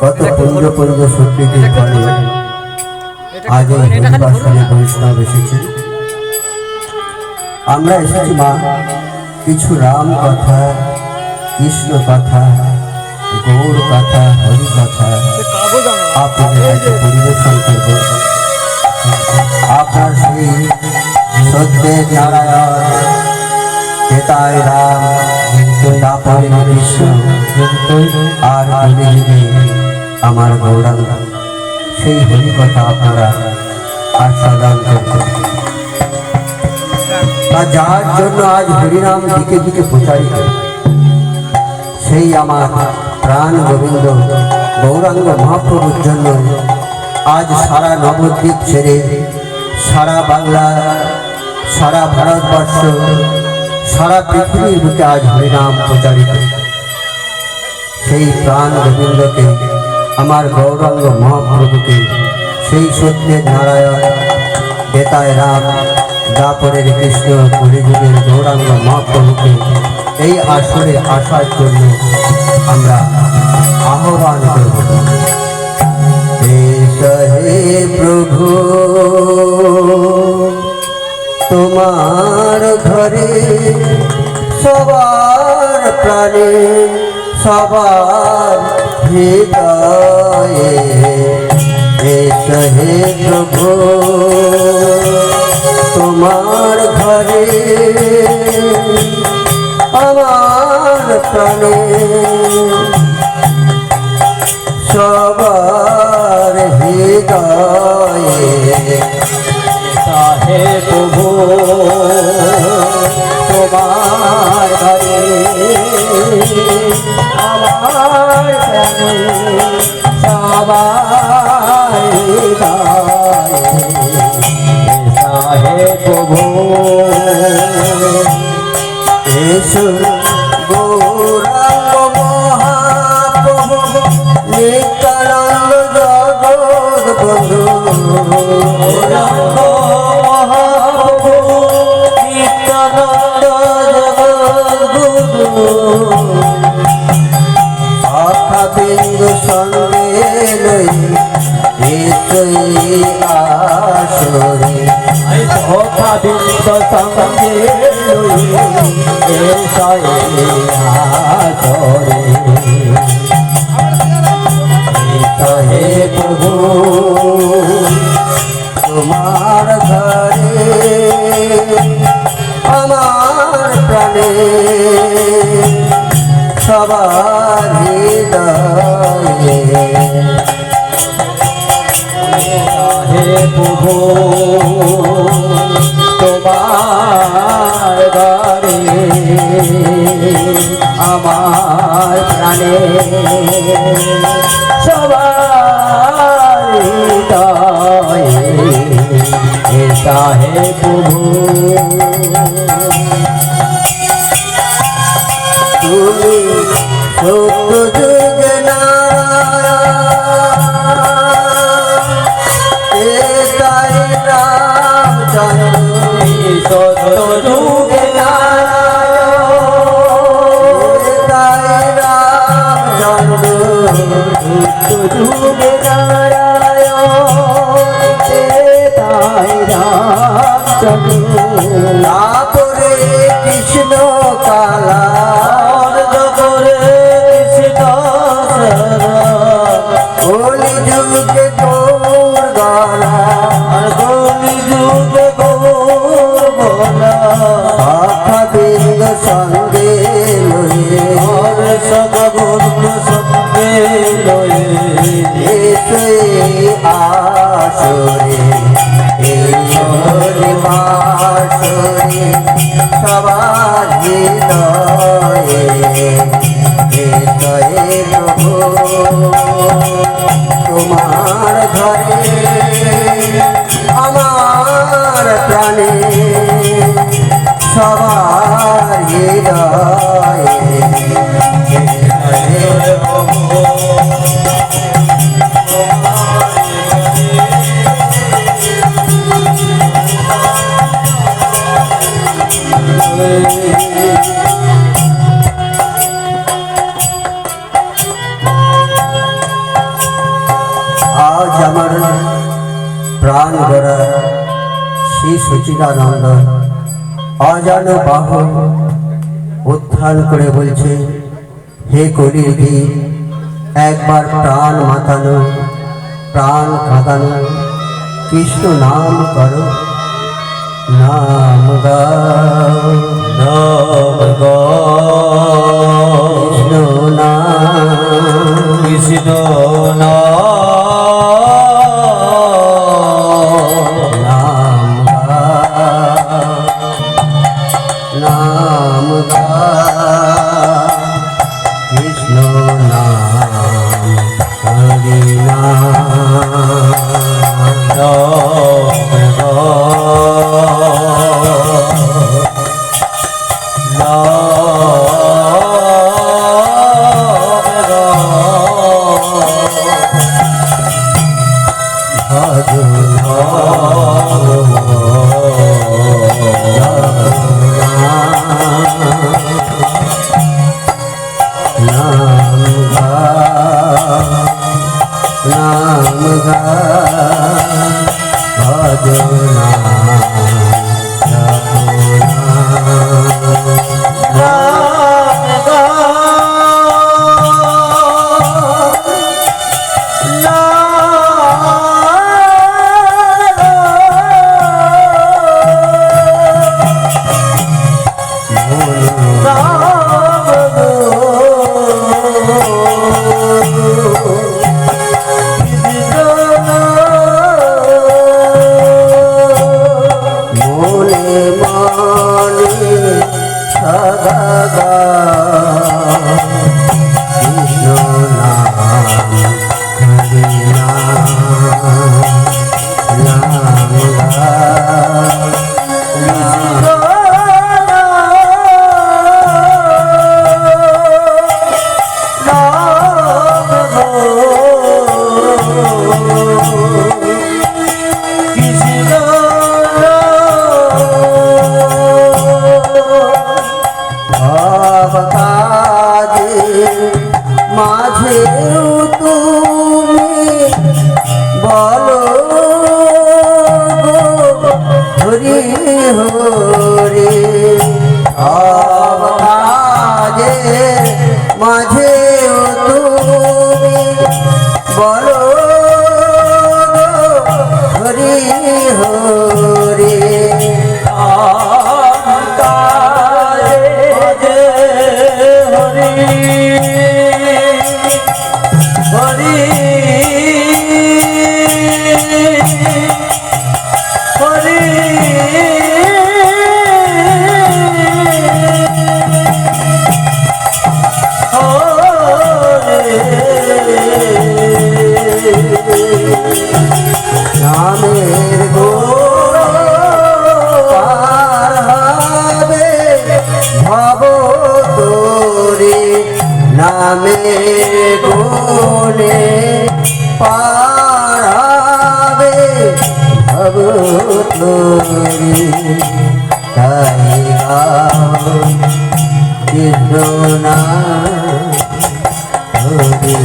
কত পুণ্য পুণ্য শক্তিদের ফলে আজ এই হরিবাসনে বৈষ্ণব এসেছে। আমরা এসেছি মা কিছু রাম কথা, কৃষ্ণ কথা, গৌর কথা, হরি কথা আপনাদের কাছে পরিবেশন করব। আপনার সেই সত্যের নারায়ণ, হেতায় রাম, তাপরে কৃষ্ণ আর যুগে আমার গৌরাঙ্গ, সেই হরি কথা আপনারা আস্বাদন করবেন। যার জন্য আজ হরিনাম দিকে দিকে প্রচারিত, সেই আমার প্রাণ গোবিন্দ গৌরাঙ্গ মহাপ্রভুর জন্য আজ সারা নবদ্বীপ ছেড়ে সারা বাংলা, সারা ভারতবর্ষ, সারা পৃথিবীর বুকে আজ হরিনাম প্রচারিত। সেই প্রাণ গোবিন্দকে, আমার গৌরাঙ্গ মহাপ্রভুকে, সেই সত্যের নারায়ণ, বেতায় রাম, দাপরের কৃষ্ণ, কলিযুগের গৌরাঙ্গ মহাপ্রভুকে এই আসরে আসার জন্য আমরা আহ্বান করব। হে প্রভু, তোমার ঘরে সবার প্রাণে, সবার হৃদয়ে এসো হে প্রভু, তোমার ঘরে আমার প্রাণে সবার হৃদয়ে হে প্রভু, তোমার ঘরে আমার প্রাণে সবার হৃদয়ে হে প্রভু, এসো গৌরাঙ্গ মহাপ্রভু, নিত্যানন্দ জগৎ বন্ধু, গৌরাঙ্গ মহাপ্রভু, নিত্যানন্দ জগৎ বন্ধু, সখা বিন্দু সঙ্গে লই এসো আসরে, সখা বিন্দু সঙ্গে লই এসো আসরে, হে প্রভু, তোমার ঘরে আমার প্রাণে সবার হৃদয়ে হে প্রভু, তোমার ঘরে আমার প্রাণে সবার হৃদয়ে এসো হে প্রভু, তুমি সত্য যুগ নারায়ণ, এটাই রামচন্দ্র, সত্য যুগ নারায়ণ, এটাই রামচন্দ্র, সত্য যুগ নারায়ণ, এটাই রামচন্দ্র, তাপরে কৃষ্ণ কালা, কলিযুগে গৌর গলা, কলিযুগে গৌর গলা, সখা বিন্দ সঙ্গে লয়ে, সখা বিন্দ সঙ্গে লয়ে এসো আসরে, আমার প্রাণে সবার হৃদয়ে আজ আমার প্রাণ গড়া শ্রী সচিদানন্দ অজানো বাহ উত্থান করে বলছে, হে কলির গীত, একবার প্রাণ মাতানো প্রাণ কাঁদানো কৃষ্ণ নাম করো, নাম গাও, নাম গাও, কৃষ্ণ নাম, কৃষ্ণ নাম কৃষ্ণ নাম হরি नाम गा भजना মাঝে তুমি বলো হরি হরি আবাজে মাঝে তুমি বলো হরি হরি নামের গো পার হবে ভব তোরে, নামের গুণে পার হবে ভব তোরে, তাই গাও কৃষ্ণ নাম হরি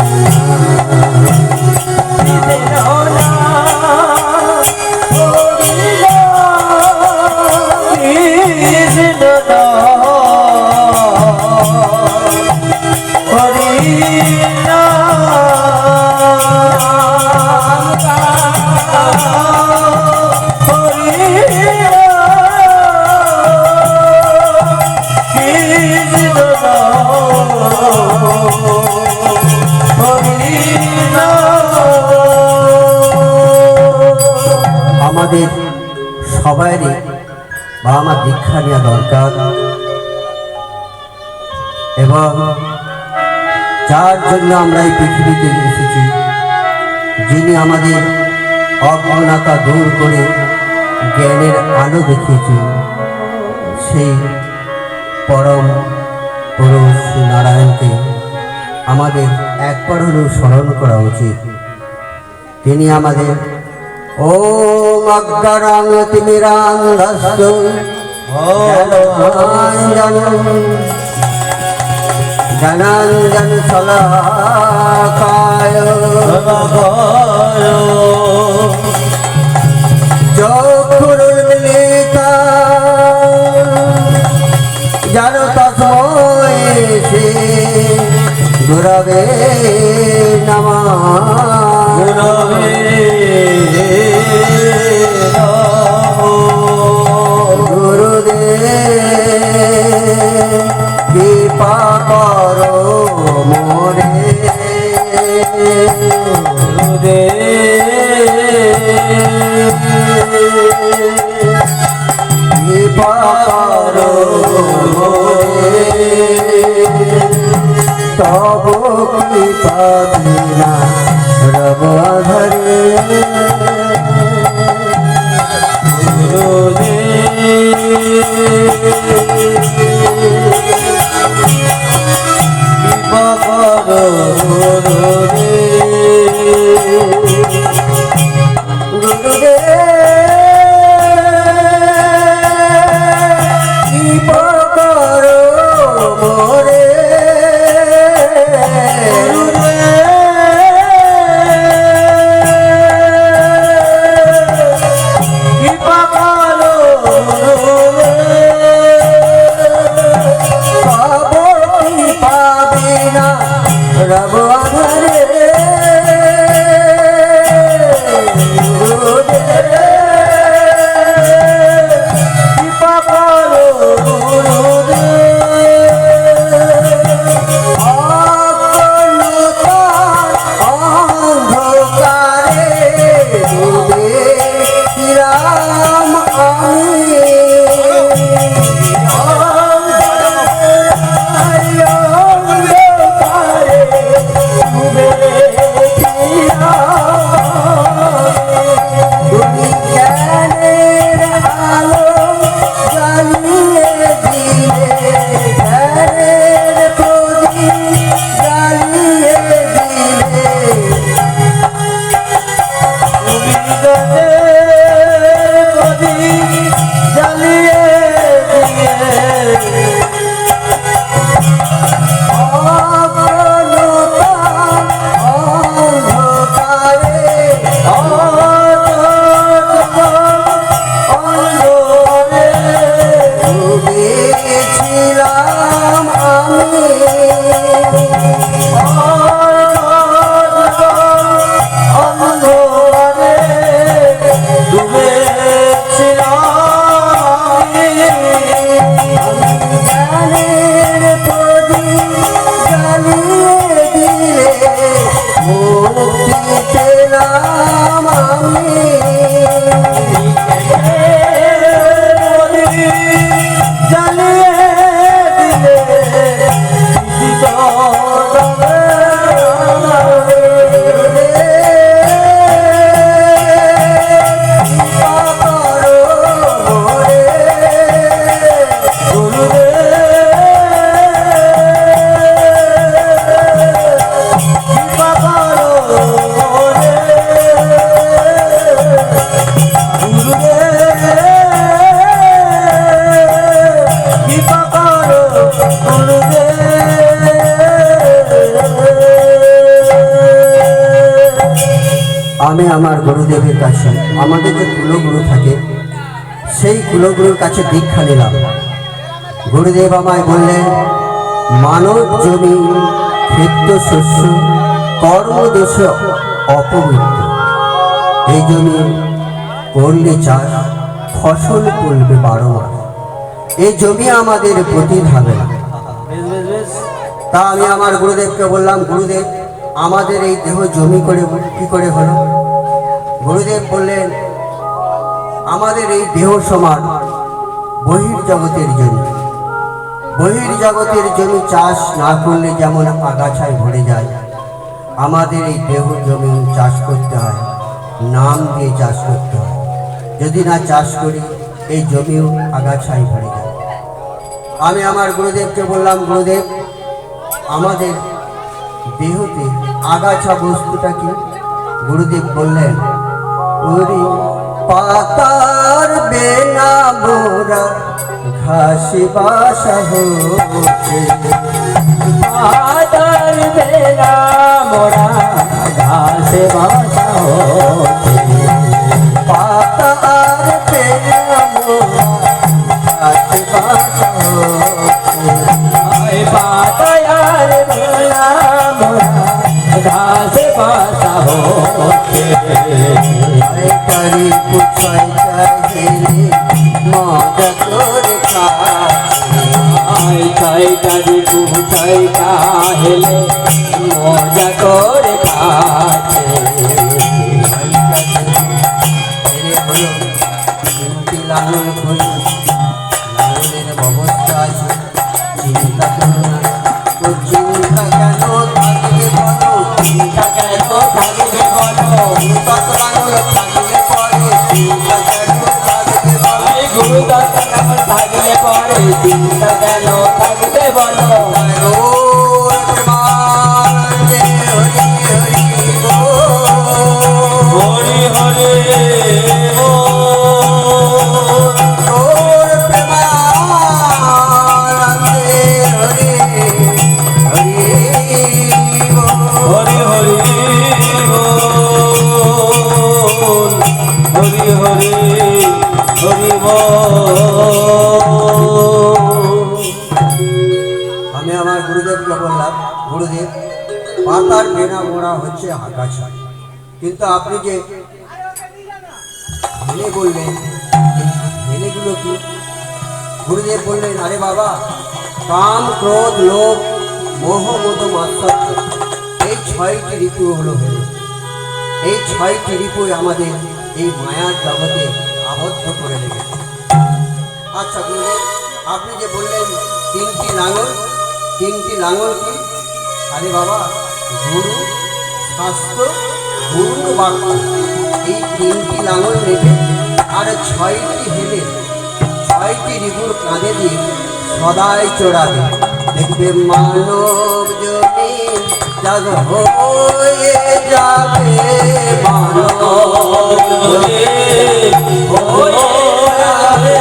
আমাদের সবাইরই বা আমার দীক্ষা নেওয়া দরকার, এবং যার জন্য আমরা এই পৃথিবীতে এসেছি, যিনি আমাদের অজ্ঞানতা দূর করে জ্ঞানের আলো দেখিয়েছে সেই পরম পুরুষ শ্রী নারায়ণকে আমাদের একবার হলেও স্মরণ করা উচিত। তিনি আমাদের ওম অজ্ঞানাং তিমিরান্ধস্য জ্ঞানাঞ্জন শলাকায় চক্ষুরুন্মিলিতং যেন তস্मै শ্রী গুরবে নমঃ। গুরুদেব কৃপা করো মোরে, কৃপা করো মোরে, তব কৃপা বিনা রব আধারে। কৃপা করো গুরুদেব, কৃপা করো মোরে, কৃপা করো তব কৃপা বিনা রব আধারে। কৃপা করো অন্ধকারে রাম আমি আমি আমার গুরুদেবের কাছে, আমাদের যে কুলগুরু থাকে সেই কুলগুরুর কাছে দীক্ষা নিলাম। গুরুদেব আমায় বললেন, মানব জমি ক্ষেত্র শস্য কর্মদোষ অপবিত্র, এই জমি করলে চাষ ফসল করবে 12 মাস, এই জমি আমাদের প্রতিদিন হবে না। তা আমি আমার গুরুদেবকে বললাম, গুরুদেব আমাদের এই দেহ জমি করে কি করে হলো? গুরুদেব বললেন, আমাদের এই দেহ সমান বহির্জগতের জমি, বহির্জগতের জমি চাষ না করলে যেমন আগাছায় ভরে যায়, আমাদের এই দেহ জমি চাষ করতে হয়, নাম দিয়ে চাষ করতে হয়। যদি না চাষ করি এই জমিও আগাছায় ভরে যাবে। আমি আমার গুরুদেবকে বললাম, গুরুদেব আমাদের দেহতে আগাছা বস্তুটা কি? গুরুদেব বললেন, ওরে পাতার বেনা মোরা ঘাসে বাসা হচ্ছে, পাতার বেলা মোরা ঘাসে বাসা হচ্ছে, পাতার বেনা মোরা ঘাসে বাসা হচ্ছে, পাতার বেলা মোরা ঘাসে বাসা হচ্ছে। তারি পুছাই চাইলে মজা করে খাচ্ছে, তারি পুছাই কাহেলে মজা করে খাচ্ছে। লালন করি, লালনের ব্যবস্থা আছে, চিন্তা করো না। ও চিন্তা কেন থাকবে বলো, চিন্তা কেন থাকবে বলো, চিন্তা লালন থাকলে পরে চিন্তা কেন থাকবে বলো, গুরু দত্ত কেমন থাকলে পরে চিন্তা কেন থাকবে বলো। হরি হরি হরি হরি হরি হরি হরি আমি আমার গুরুদেবকে বললাম, গুরুদেব পাতার বেনা মোড়া হচ্ছে আগাছা, কিন্তু আপনি যে হেলে বললেন, হেলেগুলো কি? গুরুদেব বললেন, আরে বাবা, কাম ক্রোধ লোভ মোহ মদ মাত্রার্থ, এই 6টি ঋতু হলো হেলে। এই 6টি ঋতু আমাদের এই মায়ার জগতে আবদ্ধ করে রেখেছে। আচ্ছা গুরুদেব, আপনি যে বললেন 3টি লাঙল, 3টি লাঙল কি? আরে বাবা, গুরু শাস্ত্র গুরুর বাক্য, এই 3টি লাঙল নেবে আর 6টি হেলে 6টি রিপুর কাঁধে দিয়ে সদাই চড়াবে, দেখবে মানব জমি জাগ হয়ে যাবে, মানব জমি হয়ে যাবে।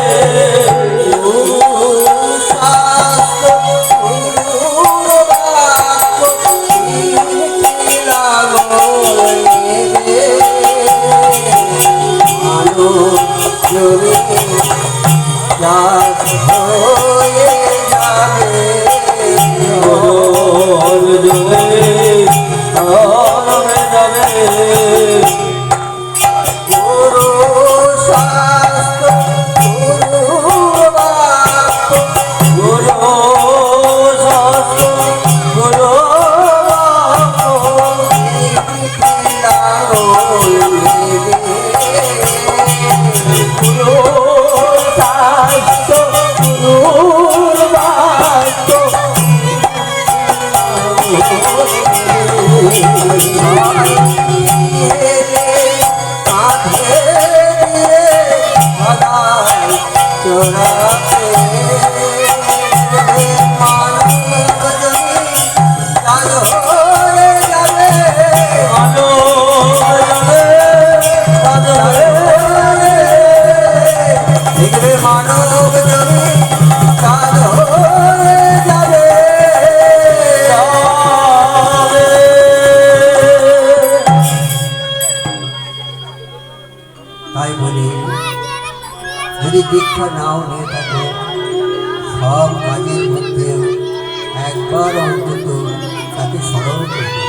তাই বলি, যদি দীক্ষা নাও নিয়ে থাকে, সব কাজের মধ্যে একবার অন্তত তাকে স্মরণ করবে,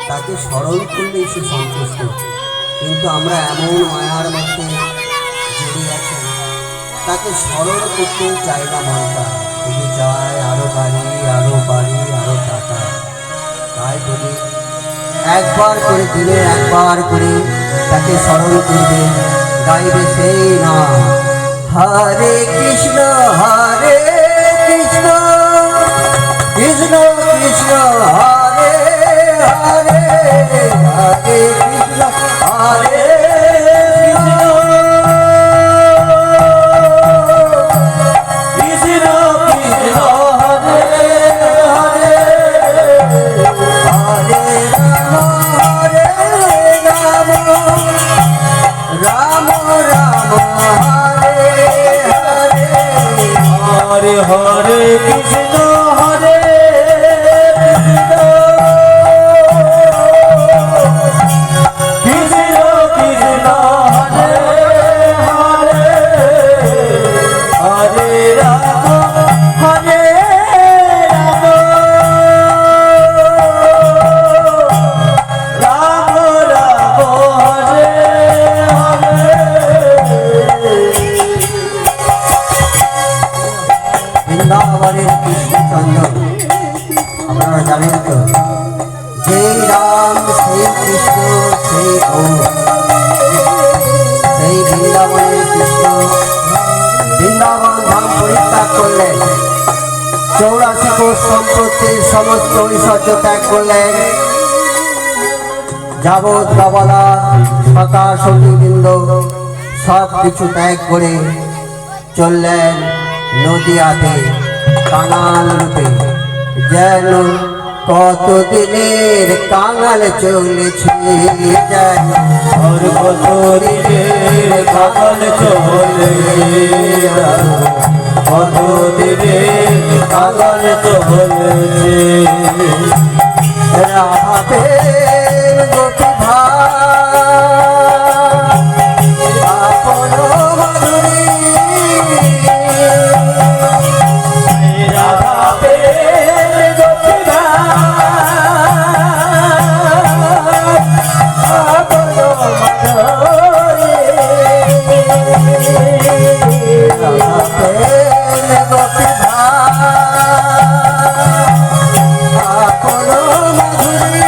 তাকে স্মরণ করলেই সে সন্তুষ্ট। কিন্তু আমরা এমন মায়ার মধ্যে জড়িয়ে আছি, তাকে স্মরণ করতে চাই না মনটা, শুধু চায় আরো বাড়ি আরো বাড়ি আরো টাকা। তাই বলি, একবার করে দিনে একবার করে তাকে স্মরণ করবে, গাইবে সেই নাম, হরে কৃষ্ণ কৃষ্ণ কৃষ্ণ কৃষ্ণ হরে হরে, হরে কৃষ্ণ হরে কৃষ্ণ বৃন্দাবনের কৃষ্ণচন্দ্র, আপনারা জানেন তো, যেই রাম সেই কৃষ্ণ সেই সেই বৃন্দাবনের কৃষ্ণ বৃন্দাবন ধাম পরিত্যাগ করলেন, 84 কোষ সম্পত্তির সমস্ত ঐশ্বর্য ত্যাগ করলেন, যাবৎ বাবালা সখা সখীবৃন্দ সব কিছু ত্যাগ করে চললেন নদিয়াতে কাঙাল রূপে। যেন কতদিনের কাঙাল চলেছে, যেন और কতদিনের কাঙাল চলেছে, কতদিনের কাঙাল চলেছে। রাধাপের গোপী ভাই আপন মধুরী, রাধা প্রেম গোপী ভাই আপন মধুরী। রাধাপের গোপী ভাই আপন মধুরী,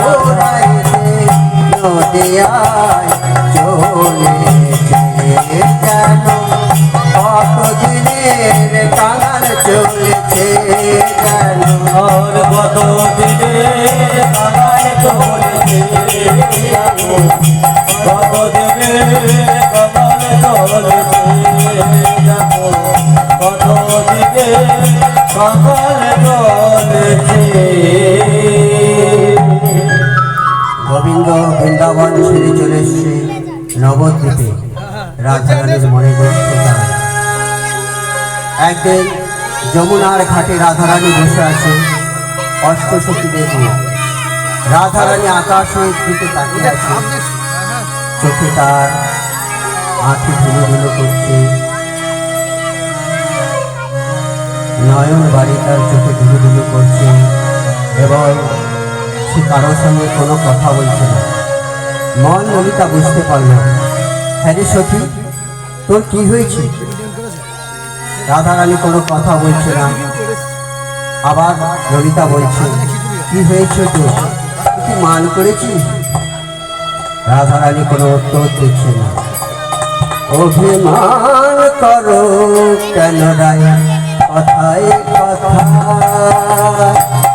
ওরাইতে নদিয়ায় চলেছে, যেন কতদিনের কাঙাল চলেছে, যেন और কতদিনের কাঙাল চলেছে, কতদিনের কাঙাল চলেছে, কতদিনের কাঙাল চলেছে। গোবিন্দ বৃন্দাবন ছেড়ে চলে এসছে নবদ্বীপে রাধারানীর মনে দুঃখতা। একদিন যমুনার ঘাটে রাধারানী বসে আছে অষ্টসখীদের নিয়ে। রাধারানী আকাশের দিকে তাকিয়ে আছে, চোখে তার আঁখি ধুলো ধুলো করছে, নয়ন বাড়ি তার চোখে ধুলো ধুলো করছে, এবং সে কারোর সঙ্গে কোনো কথা বলছে না। মন ললিতা বুঝতে পারল, হ্যাঁ রে সখী, তোর কি হয়েছে? রাধারানী কোনো কথা বলছে না। আবার ললিতা বলছে, কি হয়েছে তোর, তুই কি মান করেছিস? রাধারানী কোনো উত্তর দিচ্ছে না। অভিমান করো কেন রায়, কথায় কথায়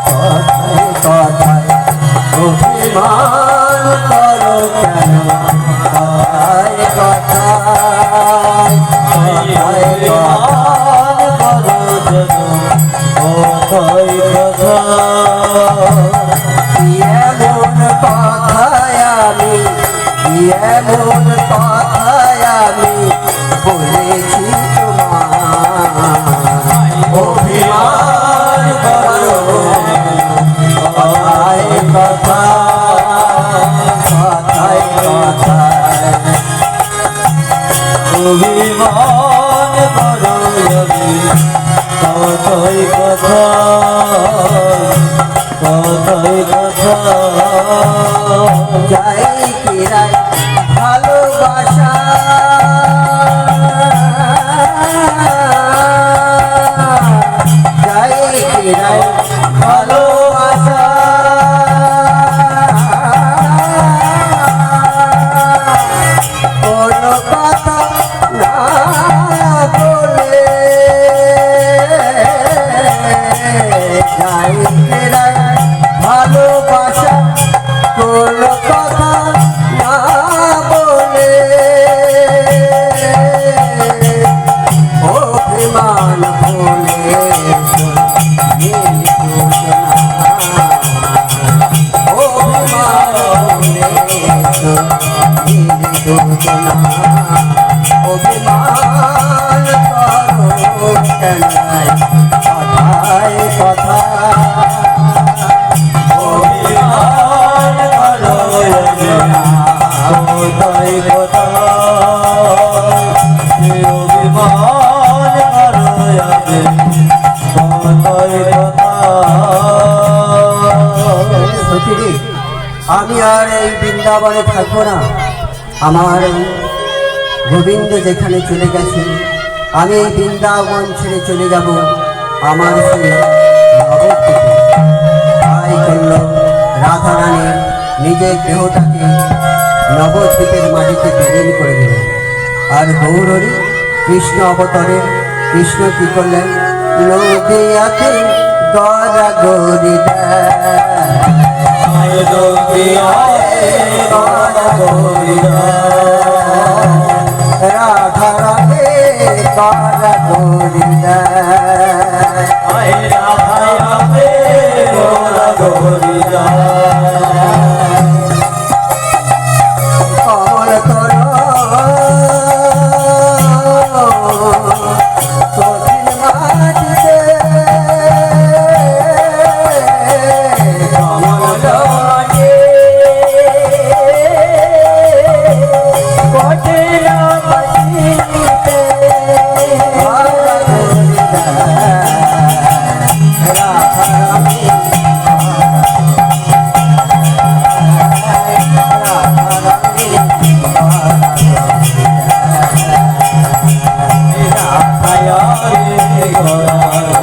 কথায় কথায় অভিমান করো কেন, কথায় কথায় কথায় এমন কথায় আমি, এমন কথায় আমি বলেছি তোমার, অভিমান করো কথায় কথায় কথায় কথায় অভিমান করো কথাই কথা, কথাই কথা। যাই কিরাই ভালোবাসা, যাই কিরাই ভালোবাসা, কোনো কথা না বলে, যাই কিরাই ভালোবাসা, কোনো কথা না বলে, অভিমান ভুলে অভিমান ভুলে অভিমান করো কেন কথায় কথা, অভিমান করো কথাই কথা, অভিমান করো কথাই কথা। সত্যি আমি আর এই বৃন্দাবনে থাকবো না। আমার গোবিন্দ যেখানে চলে গেছে আমি এই বৃন্দাবন ছেড়ে চলে যাব আমার সেই নবদ্বীপে। তাই করল রাধারানী নিজের দেহটাকে নবদ্বীপের মাটিতে বিলীন করে দিল। আর গৌরী কৃষ্ণ অবতরে কৃষ্ণ কি করলেন, নদিয়াতে গড়া গৌরী রাধারানী গড়া গৌরী কমল তর কঠিন মাটিতে কমল Hare Krishna